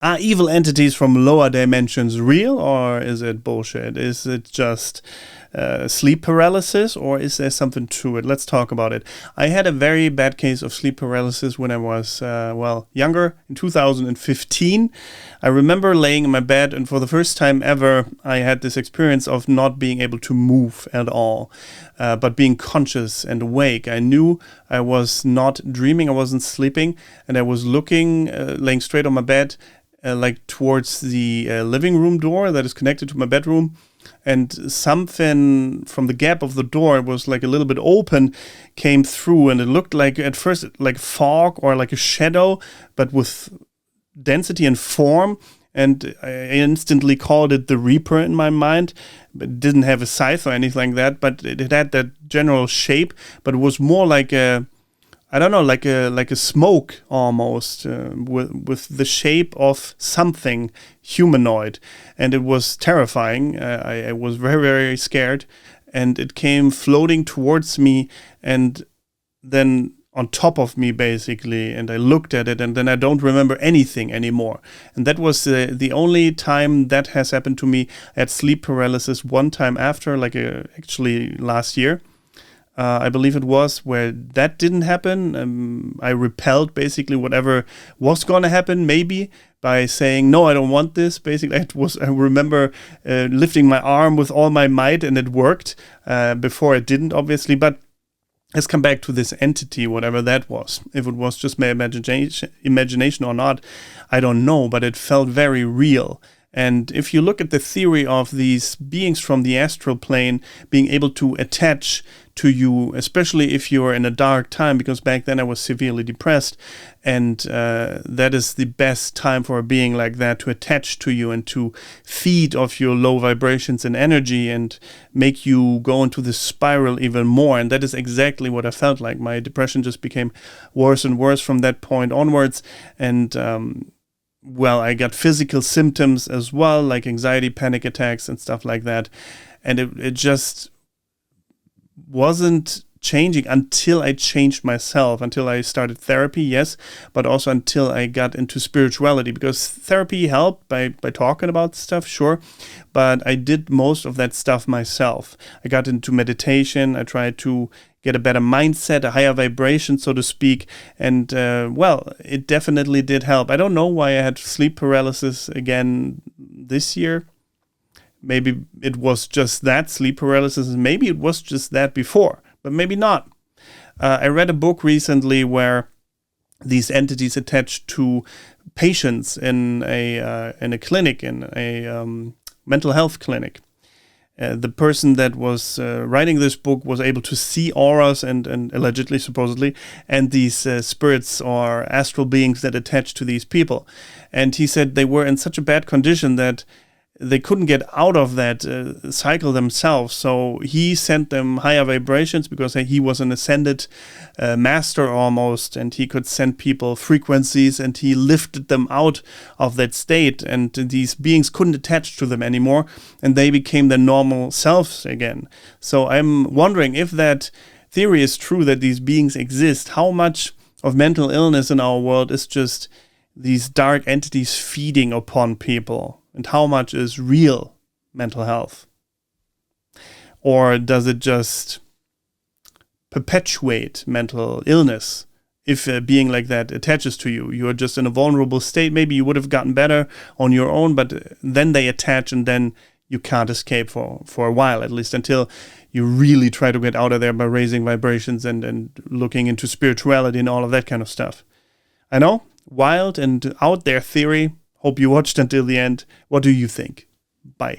Are evil entities from lower dimensions real, or is it bullshit? Is it just sleep paralysis, or is there something to it? Let's talk about it. I had a very bad case of sleep paralysis when I was, younger, in 2015. I remember laying in my bed, and for the first time ever, I had this experience of not being able to move at all, but being conscious and awake. I knew I was not dreaming, I wasn't sleeping, and I was looking, laying straight on my bed, like towards the living room door that is connected to my bedroom, and something from the gap of the door, it was like a little bit open, came through, and it looked like at first like fog or like a shadow, but with density and form. And I instantly called it the Reaper in my mind. It didn't have a scythe or anything like that, but it had that general shape, but it was more like a, I don't know, like a smoke almost, with the shape of something humanoid, and it was terrifying. I was very, very scared, and it came floating towards me, and then on top of me basically, and I looked at it, and then I don't remember anything anymore. And that was the only time that has happened to me. I had sleep paralysis one time after, actually last year. I believe it was, where that didn't happen. I repelled basically whatever was going to happen, maybe, by saying, no, I don't want this. Basically, I remember lifting my arm with all my might, and it worked. Before it didn't, obviously. But let's come back to this entity, whatever that was. If it was just my imagination or not, I don't know, but it felt very real. And if you look at the theory of these beings from the astral plane being able to attach to you, especially if you're in a dark time, because back then I was severely depressed, and that is the best time for a being like that to attach to you and to feed off your low vibrations and energy and make you go into this spiral even more. And that is exactly what I felt like. My depression just became worse and worse from that point onwards. And I got physical symptoms as well, like anxiety, panic attacks, and stuff like that. And it just wasn't changing until I changed myself, until I started therapy, yes, but also until I got into spirituality, because therapy helped by talking about stuff, sure, but I did most of that stuff myself. I got into meditation, I tried to get a better mindset, a higher vibration, so to speak, and it definitely did help. I don't know why I had sleep paralysis again this year. Maybe it was just that sleep paralysis, and maybe it was just that before, but maybe not. I read a book recently where these entities attached to patients in a clinic, in a mental health clinic. The person that was writing this book was able to see auras and allegedly, supposedly, and these spirits or astral beings that attach to these people. And he said they were in such a bad condition that they couldn't get out of that cycle themselves. So he sent them higher vibrations because he was an ascended master almost, and he could send people frequencies, and he lifted them out of that state, and these beings couldn't attach to them anymore, and they became their normal selves again. So I'm wondering if that theory is true, that these beings exist, how much of mental illness in our world is just these dark entities feeding upon people, and how much is real mental health? Or does it just perpetuate mental illness? If a being like that attaches to you, you are just in a vulnerable state. Maybe you would have gotten better on your own, but then they attach, and then you can't escape for a while, at least until you really try to get out of there by raising vibrations and looking into spirituality and all of that kind of stuff. I know, wild and out there theory. Hope you watched until the end. What do you think? Bye.